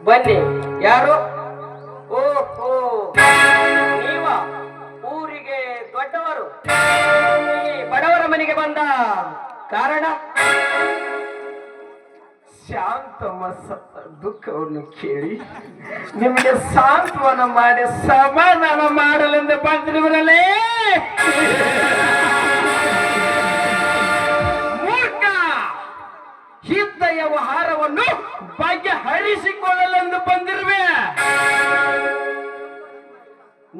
ಬನ್ನಿ. ಯಾರು? ಓಹೋ, ನೀವ ಊರಿಗೆ ದೊಡ್ಡವರು. ಈ ಬಡವರ ಮನೆಗೆ ಬಂದ ಕಾರಣ? ಶಾಂತಮ್ಮ ಸತ್ತ ದುಃಖವನ್ನು ಕೇಳಿ ನಿಮಗೆ ಸಾಂತ್ವನ ಮಾಡಿ ಸಮಾಧಾನ ಮಾಡಲೆಂದು ಬಂದಿರುವರಲ್ಲೇ. ಮೂರ್ಖ, ಇದ್ದ ವ್ಯವಹಾರವನ್ನು ಬಗೆಹರಿಸಿಕೊಳ್ಳಲೆಂದು ಬಂದಿರುವೆ.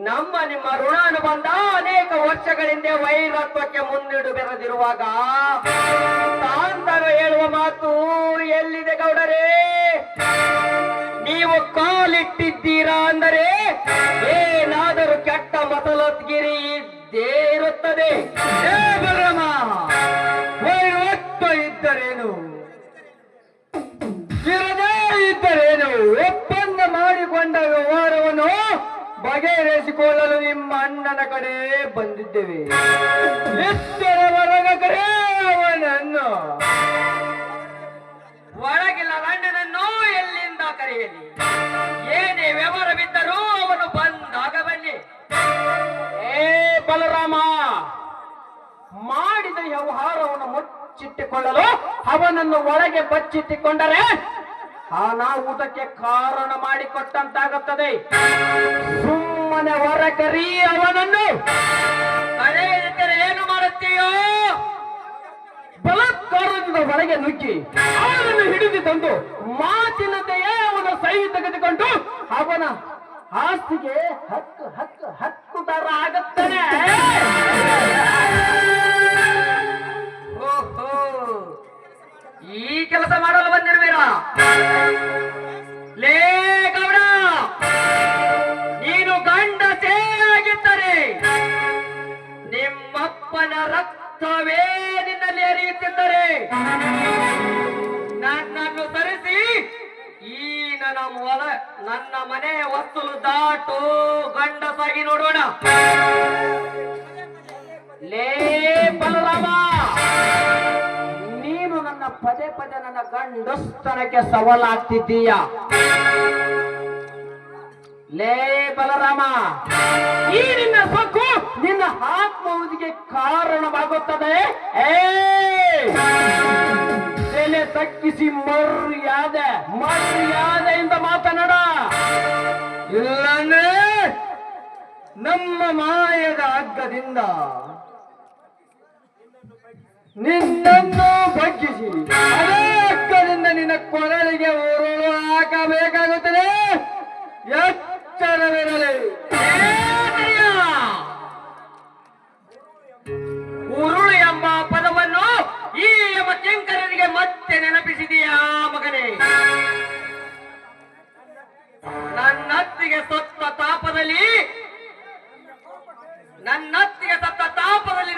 ನಮ್ಮ ನಿಮ್ಮ ಋಣಾನುಬಂಧ ಅನೇಕ ವರ್ಷಗಳಿಂದ ವೈರತ್ವಕ್ಕೆ ಮುನ್ನಿಡು ಬೆರೆದಿರುವಾಗ ತಾಂತವ ಹೇಳುವ ಮಾತು ಎಲ್ಲಿದೆ ಗೌಡರೇ? ನೀವು ಕಾಲಿಟ್ಟಿದ್ದೀರಾ ಅಂದರೆ ಏನಾದರೂ ಕೆಟ್ಟ ಮತಲತ್ಗಿರಿ ಇದ್ದೇ ಇರುತ್ತದೆ. ವೈರತ್ವ ಇದ್ದರೇನು ಇರದೇ ಇದ್ದರೇನು ಒಪ್ಪಂದ ಮಾಡಿಕೊಂಡ ವ್ಯವಹಾರವನ್ನು ಬಗೆಹರಿಸಿಕೊಳ್ಳಲು ನಿಮ್ಮ ಅಣ್ಣನ ಕಡೆ ಬಂದಿದ್ದೇವೆ. ಎತ್ತರವರೆಗ ಕರೆ ಅವನನ್ನು. ಒಳಗಿಲ್ಲ ಅಣ್ಣನನ್ನು ಎಲ್ಲಿಂದ ಕರೆಯಲಿ? ಏನೇ ವ್ಯವಹಾರವಿದ್ದರೂ ಅವನು ಬಂದಾಗ ಬನ್ನಿ. ಏ ಬಲರಾಮ, ಮಾಡಿದ ವ್ಯವಹಾರವನ್ನು ಮುಚ್ಚಿಟ್ಟುಕೊಳ್ಳಲು ಅವನನ್ನು ಒಳಗೆ ಬಚ್ಚಿಟ್ಟುಕೊಂಡರೆ ಅನಾಹುತಕ್ಕೆ ಕಾರಣ ಮಾಡಿಕೊಟ್ಟಂತಾಗುತ್ತದೆ. ಸುಮ್ಮನೆ ಹೊರ ಕರಿ ಅವನನ್ನು. ಕರೆಯದಿದ್ದರೆ ಏನು ಮಾಡುತ್ತೀಯೋ? ಬಲಾತ್ಕಾರದಿಂದ ಹೊರಗೆ ನುಗ್ಗಿ ಅವನನ್ನು ಹಿಡಿದು ತಂದು ಮಾತಿನಂತೆಯೇ ಅವನ ಸಹಿ ತೆಗೆದುಕೊಂಡು ಅವನ ಆಸ್ತಿಗೆ ಹಕ್ಕುದಾರ ಆಗುತ್ತಾನೆ. ಓಹೋ, ಈ ಕೆಲಸ ಮಾಡಲು ಬಂದಿರುವಿರಾ? ಲೇ ಗೌಡ, ನೀನು ಗಂಡಸೇ ಆಗಿದ್ದರೆ ನಿಮ್ಮಪ್ಪನ ರಕ್ತವೇ ನಿನ್ನಲ್ಲಿ ಹರಿಯುತ್ತಿದ್ದರೆ ನನ್ನನ್ನು ತರಿಸಿ ಈ ನನ್ನ ಮನೆ ವಸ್ತುಲು ದಾಟು ಗಂಡಸಾಗಿ ನೋಡೋಣ. ಲೇ ಬಲರಾಮ, ನೀನು ನನ್ನ ಪದೇ ಪದೇ ನನ್ನ ಗಂಡಸ್ತನಕ್ಕೆ ಸವಾಲಾಗ್ತಿದ್ದೀಯ. ಲೇ ಬಲರಾಮ, ಈ ನಿನ್ನ ಸೊಕ್ಕು ನಿನ್ನ ಆತ್ಮವುದಿಗೆ ಕಾರಣವಾಗುತ್ತದೆ. ತಲೆ ತಗ್ಗಿಸಿ ಮರ್ಯಾದೆಯಿಂದ ಮಾತನಾಡ. ಇಲ್ಲಂದ್ರೆ ನಮ್ಮ ಮಾಯದ ಹಗ್ಗದಿಂದ ನಿನ್ನನ್ನು ಬಗ್ಗಿಸಿ ಅದೇ ಹಗ್ಗದಿಂದ ನಿನ್ನ ಕೊರಳಿಗೆ ಉರುಳು ಹಾಕಬೇಕಾಗುತ್ತದೆ. ಎಚ್ಚರವಿರಲಿ. ಉರುಳು ಎಂಬ ಪದವನ್ನು ಈ ಎಂಬ ಕಿಂಕರನಿಗೆ ಮತ್ತೆ ನೆನಪಿಸಿದೆಯಾ ಮಗನೇ? ನನ್ನತ್ತಿಗೆ ಸತ್ತ ತಾಪದಲ್ಲಿ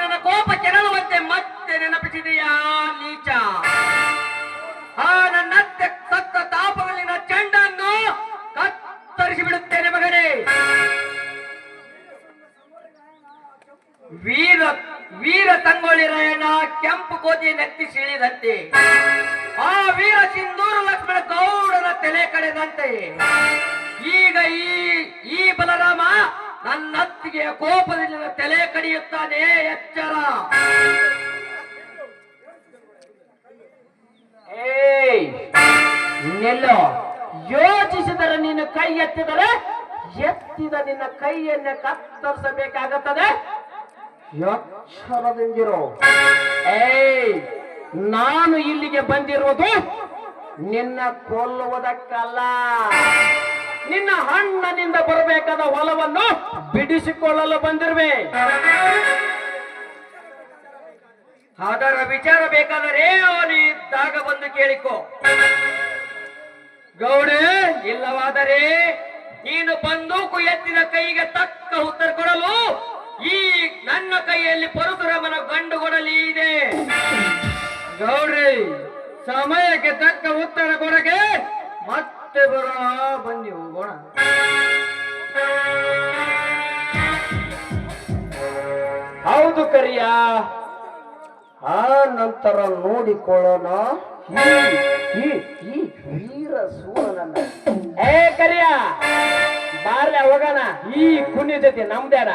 ನನ್ನ ಕೋಪ ಕೆರಳುವಂತೆ ಮತ್ತೆ ನೆನಪಿಸಿದೆಯಾ ನೀಚ? ನನ್ನತ್ತೆ ಸತ್ತ ತಾಪದಲ್ಲಿನ ಚೆಂಡನ್ನು ಕತ್ತರಿಸಿ ಬಿಡುತ್ತೇನೆ ಮಗನೇ. ವೀರ ಸಂಗೊಳ್ಳಿ ರಾಯಣ್ಣ ಕೆಂಪು ಕೋತಿಯ ನೆತ್ತಿ ಸೀಳಿದಂತೆ, ಆ ವೀರ ಸಿಂಧೂರ ಲಕ್ಷ್ಮಣ ಗೌಡನ ತಲೆ ಕಡೆದಂತೆ ಈಗ ಈ ಬಲರಾಮ ನನ್ನ ಅತ್ತಿಗೆಯ ಕೋಪದಲ್ಲಿ ನನ್ನ ತಲೆ ಕಡಿಯುತ್ತಾನೆ. ಎಚ್ಚರ. ನಿಲ್ಲೋ. ಯೋಚಿಸಿದರೆ ನೀನು ಕೈ ಎತ್ತಿದರೆ ಎತ್ತಿದ ನಿನ್ನ ಕೈಯನ್ನೇ ಕತ್ತರಿಸಬೇಕಾಗುತ್ತದೆ. ಎಚ್ಚರದಿಂದಿರೋ. ನಾನು ಇಲ್ಲಿಗೆ ಬಂದಿರುವುದು ನಿನ್ನ ಕೊಲ್ಲುವುದಕ್ಕಲ್ಲ, ನಿನ್ನ ಅಣ್ಣನಿಂದ ಬರಬೇಕಾದ ಹೊಲವನ್ನು ಬಿಡಿಸಿಕೊಳ್ಳಲು ಬಂದಿರುವೆ. ಅದರ ವಿಚಾರ ಬೇಕಾದರೆ ಅವನು ಇದ್ದಾಗ ಬಂದು ಕೇಳಿಕೋ ಗೌಡೆ. ಇಲ್ಲವಾದರೆ ನೀನು ಬಂದೂಕು ಎತ್ತಿದ ಕೈಗೆ ತಕ್ಕ ಉತ್ತರ ಕೊಡಲು ಈ ನನ್ನ ಕೈಯಲ್ಲಿ ಪರಶುರಾಮನ ಗಂಡುಗೊಡಲಿ ಇದೆ. ಗೌಡ್ರಿ, ಸಮಯಕ್ಕೆ ತಕ್ಕ ಉತ್ತರ ಕೊಡಗೆ ಮತ್ತೆ ಬರೋಣ. ಬನ್ನಿ ಹೋಗೋಣ. ಹೌದು ಕರಿಯ, ಆ ನಂತರ ನೋಡಿಕೊಳ್ಳೋಣ ಈ ವೀರ ಸೂರನನ್ನ ಏ ಕರಿಯ ಬಾರ್ಲೆ ಹೋಗೋಣ ಈ ಕುನಿ ಜೊತೆ ನಮ್ದೇಡ